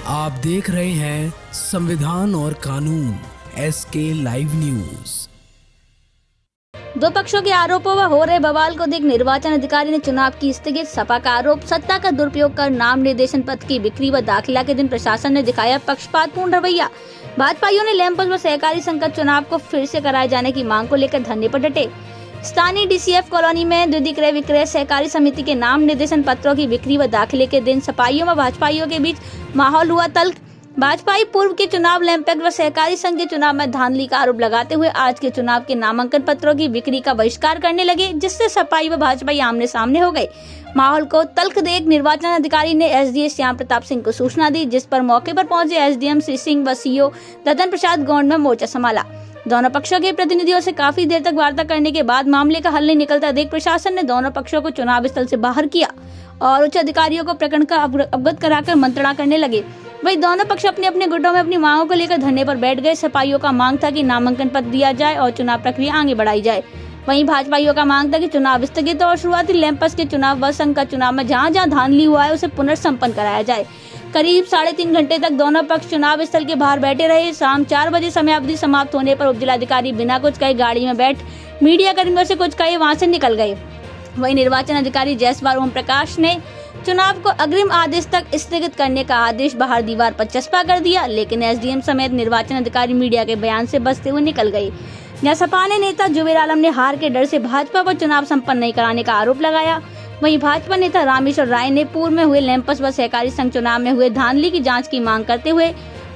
आप देख रहे हैं संविधान और कानून SK लाइव न्यूज। दो पक्षों के आरोपों व हो रहे बवाल को देख निर्वाचन अधिकारी ने चुनाव की स्थगित। सपा का आरोप, सत्ता का दुरुपयोग कर नाम निर्देशन पत्र की बिक्री व दाखिला के दिन प्रशासन ने दिखाया पक्षपातपूर्ण रवैया। भाजपाइयों ने लैंपस व सहकारी संकट चुनाव को फिर से कराए जाने की मांग को लेकर धरने पर डटे। स्थानीय DCF कॉलोनी में द्विधि क्रय विक्रय सहकारी समिति के नाम निर्देशन पत्रों की बिक्री व दाखिले के दिन सपाइयों व भाजपाइयों के बीच माहौल हुआ तल्ख। भाजपाई पूर्व के चुनाव लैंपैक्ट व सहकारी संघ के चुनाव में धांधली का आरोप लगाते हुए आज के चुनाव के नामांकन पत्रों की बिक्री का बहिष्कार करने लगे, जिससे सपाई व भाजपाई आमने सामने हो गए। माहौल को तल्ख देख निर्वाचन अधिकारी ने SDA श्याम प्रताप सिंह को सूचना दी, जिस पर मौके पर पहुंचे SDM श्री सिंह व CO ददन प्रसाद गौंड में मोर्चा संभाला। दोनों पक्षों के प्रतिनिधियों से काफी देर तक वार्ता करने के बाद मामले का हल नहीं निकलता देख प्रशासन ने दोनों पक्षों को चुनाव स्थल से बाहर किया और उच्च अधिकारियों को प्रकरण का अवगत कराकर मंत्रणा करने लगे। वहीं दोनों पक्ष अपने अपने गुटों में अपनी मांगों को लेकर धरने पर बैठ गए। सपाइयों का मांग था कि नामांकन पत्र दिया जाए और चुनाव प्रक्रिया आगे बढ़ाई जाए। वहीं भाजपाइयों का मांग था कि चुनाव स्थगित और शुरुआती लैंपस के चुनाव व संघ का चुनाव में जहां धांधली हुआ है उसे पुनर्संपन्न कराया जाए। करीब 3.5 घंटे तक दोनों पक्ष चुनाव स्थल के बाहर बैठे रहे। शाम 4 बजे समयावधि समाप्त होने पर उपजिलाधिकारी बिना कुछ कहे गाड़ी में बैठ मीडिया कर्मियों से कुछ कहे वहां से निकल गए। वहीं निर्वाचन अधिकारी जयसवाल ओम प्रकाश ने चुनाव को अग्रिम आदेश तक स्थगित करने का आदेश बाहर दीवार पर चस्पा कर दिया, लेकिन SDM समेत निर्वाचन अधिकारी मीडिया के बयान से बचते हुए निकल गए। सपा ने नेता जुबेर आलम ने हार के डर से भाजपा पर चुनाव संपन्न नहीं कराने का आरोप लगाया। वहीं भाजपा नेता रामेश्वर राय ने पूर्व में हुए लैंपस व सहकारी संघ चुनाव में हुए धांधली की जांच की मांग करते हुए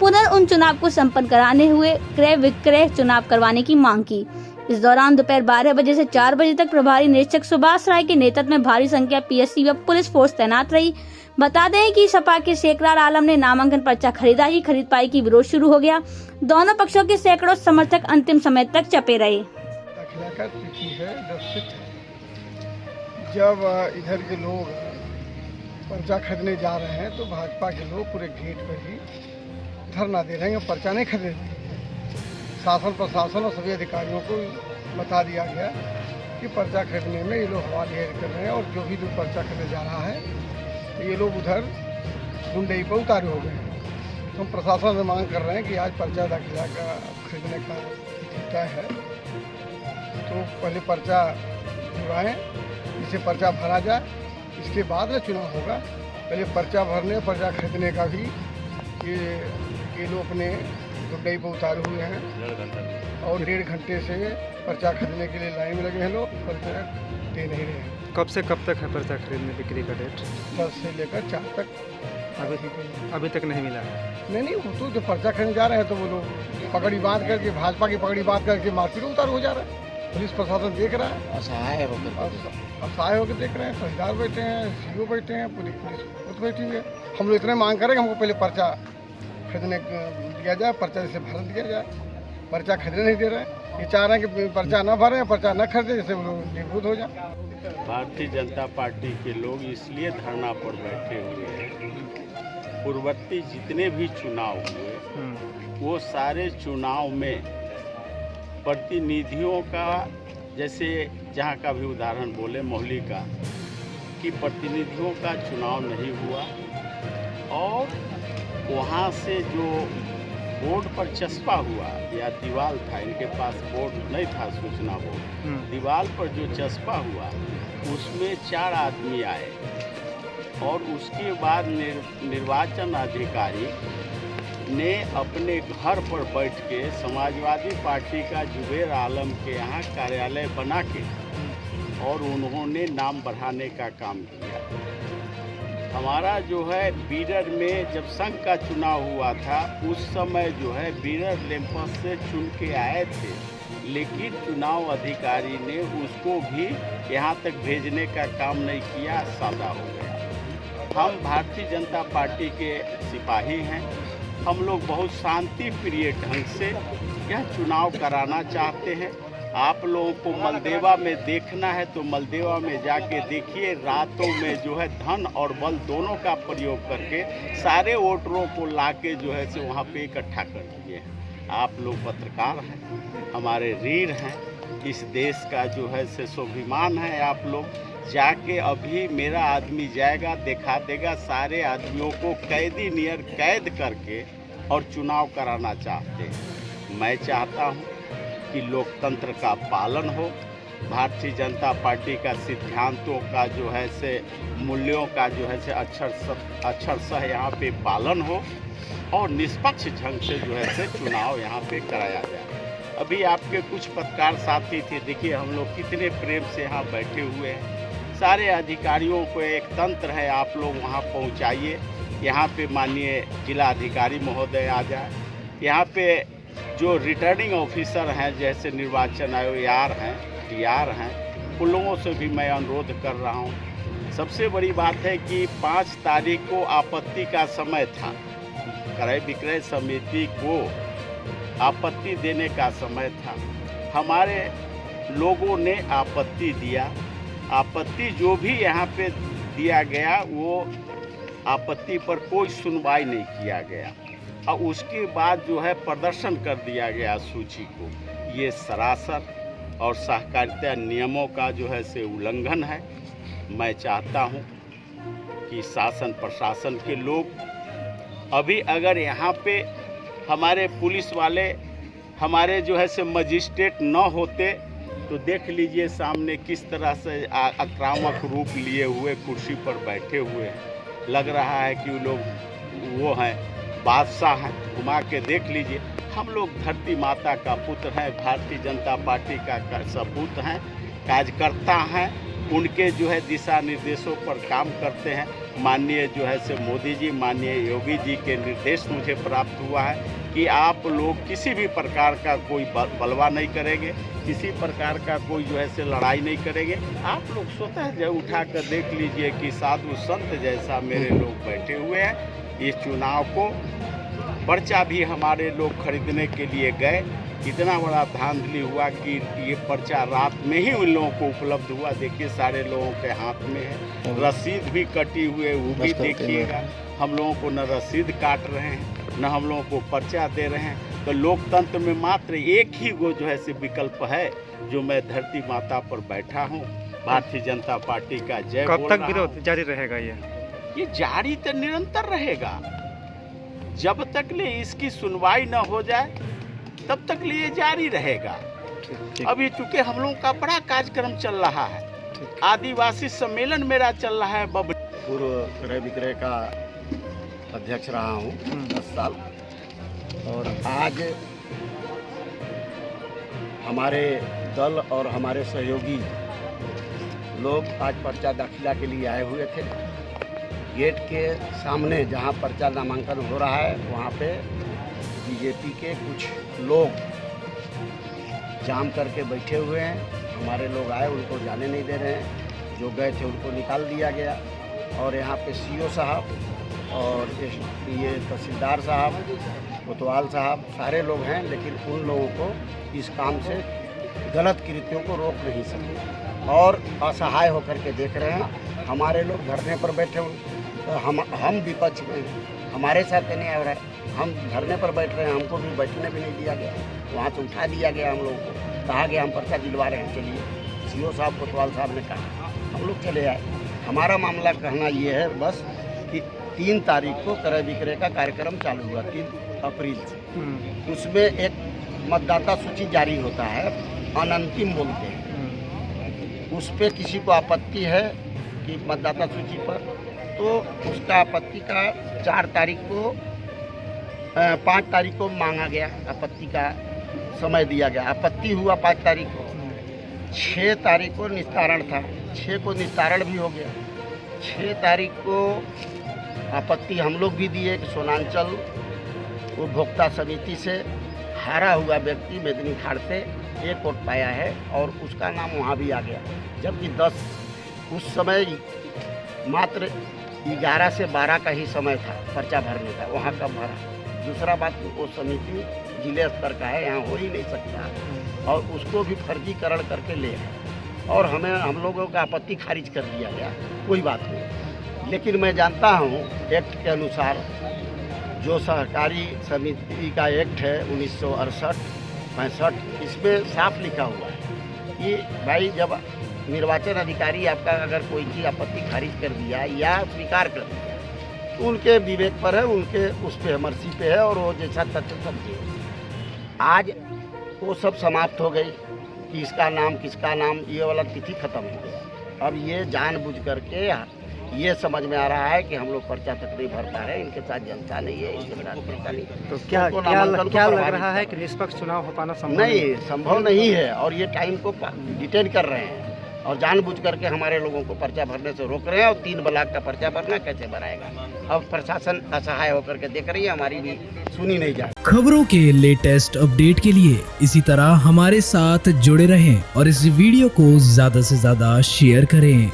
पुनः उन चुनाव को संपन्न कराने हुए क्रय विक्रय चुनाव करवाने की मांग की। इस दौरान दोपहर 12 बजे से 4 बजे तक प्रभारी निरीक्षक सुभाष राय के नेतृत्व में भारी संख्या PSC व पुलिस फोर्स तैनात रही। बता दें कि सपा के शेखरार आलम ने नामांकन पर्चा खरीदा ही खरीद पाई की विरोध शुरू हो गया। दोनों पक्षों के सैकड़ों समर्थक अंतिम समय तक चपे रहे। जब इधर के लोग पर्चा खरीदने जा रहे हैं तो भाजपा के लोग पूरे गेट पर ही धरना दे रहे हैं, पर्चा नहीं खरीदे। शासन प्रशासन और सभी अधिकारियों को बता दिया गया कि पर्चा खरीदने में ये लोग हवाली कर रहे हैं और जो भी लोग पर्चा खरीदने जा रहा है तो ये लोग उधर गुंडई पर उतारू हो गए हैं। तो हम प्रशासन से मांग कर रहे हैं कि आज पर्चा दाखिला का खरीदने का तय है तो पहले पर्चा जुड़वाएँ, इसे पर्चा भरा जाए, इसके बाद में चुनाव होगा। पहले पर्चा भरने पर्चा खरीदने का भी ये लोग अपने गुड्डई पर उतारे हुए हैं और 1.5 घंटे से पर्चा खरीदने के लिए लाइन में लगे हैं। लोग पर्चा दे नहीं रहे हैं। कब से कब तक है पर्चा खरीदने बिक्री का डेट? 10 से लेकर 4 तक। अभी तक नहीं मिला है? नहीं, वो तो जो पर्चा खरीदने जा रहे हैं तो वो लोग पगड़ी बांध करके, भाजपा की पगड़ी बांध करके मार्केट उतार हो जा रहा है। पुलिस प्रशासन देख रहा है, असहाय होकर देख रहे हैं। ठेकेदार बैठे हैं, CO बैठे हैं, पुलिस खुद बैठी हुई है। हम लोग इतने मांग करें कि हमको पहले पर्चा खरीदने दिया जाए, पर्चा जैसे भर दिया जाए। पर्चा खरीदने नहीं दे रहे हैं, ये चाह रहे हैं कि पर्चा न भरें, पर्चा न खरीदे, जैसे वो लोग निवृत्त हो जाए। भारतीय जनता पार्टी के लोग इसलिए धरना पर बैठे हुए हैं, पूर्ववर्ती जितने भी चुनाव हुए वो सारे चुनाव में प्रतिनिधियों का, जैसे जहाँ का भी उदाहरण बोले मोहली का, कि प्रतिनिधियों का चुनाव नहीं हुआ और वहाँ से जो बोर्ड पर चस्पा हुआ या दीवार था, इनके पास बोर्ड नहीं था, सूचना बोर्ड, दीवार पर जो चस्पा हुआ उसमें 4 आदमी आए और उसके बाद निर्वाचन अधिकारी ने अपने घर पर बैठ के समाजवादी पार्टी का जुबेर आलम के यहाँ कार्यालय बना के और उन्होंने नाम बढ़ाने का काम किया। हमारा जो है बीडर में जब संघ का चुनाव हुआ था उस समय जो है बीडर लैंपस से चुन के आए थे, लेकिन चुनाव अधिकारी ने उसको भी यहाँ तक भेजने का काम नहीं किया, सादा हो गया। हम भारतीय जनता पार्टी के सिपाही हैं, हम लोग बहुत शांति प्रिय ढंग से यह चुनाव कराना चाहते हैं। आप लोगों को मलदेवा में देखना है तो मलदेवा में जाके देखिए, रातों में जो है धन और बल दोनों का प्रयोग करके सारे वोटरों को लाके जो है वहाँ पे इकट्ठा कर दिए हैं। आप लोग पत्रकार हैं, हमारे रीढ़ हैं, इस देश का जो है से स्वाभिमान है। आप लोग जाके अभी मेरा आदमी जाएगा, दिखा देगा, सारे आदमियों को कैदी नियर कैद करके और चुनाव कराना चाहते हैं। मैं चाहता हूं कि लोकतंत्र का पालन हो, भारतीय जनता पार्टी का सिद्धांतों का जो है से मूल्यों का जो है से अक्षरशः यहाँ पे पालन हो और निष्पक्ष ढंग से जो है से चुनाव यहाँ पे कराया जाए। अभी आपके कुछ पत्रकार साथी थे, देखिए हम लोग कितने प्रेम से यहाँ बैठे हुए हैं। सारे अधिकारियों को एक तंत्र है, आप लोग वहाँ पहुँचाइए। यहाँ पे माननीय जिला अधिकारी महोदय आ जाए, यहाँ पे जो रिटर्निंग ऑफिसर हैं जैसे निर्वाचन आयोग हैं, डीआर हैं, उन लोगों से भी मैं अनुरोध कर रहा हूँ। सबसे बड़ी बात है कि 5 तारीख को आपत्ति का समय था, क्रय विक्रय समिति को आपत्ति देने का समय था। हमारे लोगों ने आपत्ति दिया, आपत्ति जो भी यहाँ पे दिया गया वो आपत्ति पर कोई सुनवाई नहीं किया गया और उसके बाद जो है प्रदर्शन कर दिया गया सूची को। ये सरासर और सहकारिता नियमों का जो है से उल्लंघन है। मैं चाहता हूँ कि शासन प्रशासन के लोग अभी अगर यहाँ पे हमारे पुलिस वाले हमारे जो है से मजिस्ट्रेट न होते तो देख लीजिए सामने किस तरह से आक्रामक रूप लिए हुए कुर्सी पर बैठे हुए हैं। लग रहा है कि वो हैं बादशाह हैं। घुमा के देख लीजिए, हम लोग धरती माता का पुत्र हैं, भारतीय जनता पार्टी का सपूत हैं, कार्यकर्ता हैं। उनके जो है दिशा निर्देशों पर काम करते हैं। माननीय जो है से मोदी जी, माननीय योगी जी के निर्देश मुझे प्राप्त हुआ है कि आप लोग किसी भी प्रकार का कोई बलवा नहीं करेंगे, किसी प्रकार का कोई जो है से लड़ाई नहीं करेंगे। आप लोग स्वतः जो उठा कर देख लीजिए कि साधु संत जैसा मेरे लोग बैठे हुए हैं। इस चुनाव को पर्चा भी हमारे लोग खरीदने के लिए गए, इतना बड़ा धांधली हुआ कि ये पर्चा रात में ही उन लोगों को उपलब्ध हुआ। देखिए सारे लोगों के हाथ में है, रसीद भी कटी हुई है, वो भी देखिएगा। हम लोगों को न रसीद काट रहे हैं, न हम लोगों को पर्चा दे रहे हैं। तो लोकतंत्र में मात्र एक ही वो जो है से विकल्प है जो मैं धरती माता पर बैठा हूँ, भारतीय जनता पार्टी का जय। कब तक विरोध जारी रहेगा? ये जारी तो निरंतर रहेगा जब तक ले इसकी सुनवाई न हो जाए, तब तक लिए जारी रहेगा। अभी चूंकि हम लोगों का बड़ा कार्यक्रम चल रहा है, आदिवासी सम्मेलन मेरा चल रहा है। पूर्व क्रय विक्रय का अध्यक्ष रहा हूँ 10 साल, और आज हमारे दल और हमारे सहयोगी लोग आज पर्चा दाखिला के लिए आए हुए थे। गेट के सामने जहाँ पर्चा नामांकन हो रहा है वहाँ पे बीजेपी के कुछ लोग जाम करके बैठे हुए हैं। हमारे लोग आए, उनको जाने नहीं दे रहे हैं। जो गए थे उनको निकाल दिया गया। और यहाँ पे सीओ साहब और ये तहसीलदार साहब, कोतवाल साहब, सारे लोग हैं, लेकिन उन लोगों को इस काम से गलत कृत्यों को रोक नहीं सके और असहाय होकर के देख रहे हैं। हमारे लोग धरने पर बैठे हुए, तो हम विपक्ष में हैं, हमारे साथ नहीं हो रहा है। हम धरने पर बैठ रहे हैं, हमको भी बैठने भी नहीं दिया गया, वहाँ से उठा दिया गया। हम लोगों को कहा गया हम पर्चा दिलवा रहे हैं, चलिए। सीओ साहब, कोतवाल साहब ने कहा, हम लोग चले आए। हमारा मामला कहना ये है बस कि 3 तारीख को क्रय विक्रय का कार्यक्रम चालू हुआ, 3 अप्रैल से। उसमें एक मतदाता सूची जारी होता है, अनंतिम बोलते हैं। उस पर किसी को आपत्ति है कि मतदाता सूची पर, तो उसका आपत्ति का 4 तारीख को 5 तारीख को मांगा गया, आपत्ति का समय दिया गया। आपत्ति हुआ 5 तारीख को, 6 तारीख को निस्तारण था, 6 को निस्तारण भी हो गया। 6 तारीख को आपत्ति हम लोग भी दिए कि सोनांचल उपभोक्ता समिति से हारा हुआ व्यक्ति मेदिनी खाड़ से 1 वोट पाया है और उसका नाम वहाँ भी आ गया, जबकि 10 उस समय मात्र 11 से 12 का ही समय था पर्चा भरने का, वहाँ कब भरा। दूसरा बात, वो समिति जिले स्तर का है, यहाँ हो ही नहीं सकता, और उसको भी फर्जीकरण करके ले आए और हम लोगों का आपत्ति खारिज कर दिया गया। कोई बात नहीं, लेकिन मैं जानता हूँ एक्ट के अनुसार, जो सहकारी समिति का एक्ट है 1968-65, इसमें साफ लिखा हुआ है कि भाई जब निर्वाचन अधिकारी आपका अगर कोई चीज़ आपत्ति खारिज कर दिया या स्वीकार कर दिया तो उनके विवेक पर है, उनके उस पर मर्जी पे है और वो जैसा तथ्य समझे। आज वो सब समाप्त हो गई कि इसका नाम किसका नाम, ये वाला तिथि खत्म हो गया। अब ये जानबूझ करके ये समझ में आ रहा है कि हम लोग पर्चा तक नहीं भर पा रहे, इनके साथ जनता नहीं है, इनके साथ नेता नहीं। तो क्या उनको क्या नामांकन क्या को लग प्रभावित रहा है कर कि निष्पक्ष चुनाव हो पाना संभव नहीं, संभव नहीं है। और ये टाइम को डिटेन कर रहे हैं और जानबूझ करके हमारे लोगों को पर्चा भरने से रोक रहे हैं। और 3 ब्लॉक का पर्चा भरना कैसे भराएगा? अब प्रशासन असहाय होकर के देख रही है, हमारी भी सुनी नहीं जा रही। खबरों के लेटेस्ट अपडेट के लिए इसी तरह हमारे साथ जुड़े रहें और इस वीडियो को ज्यादा से ज्यादा शेयर करें।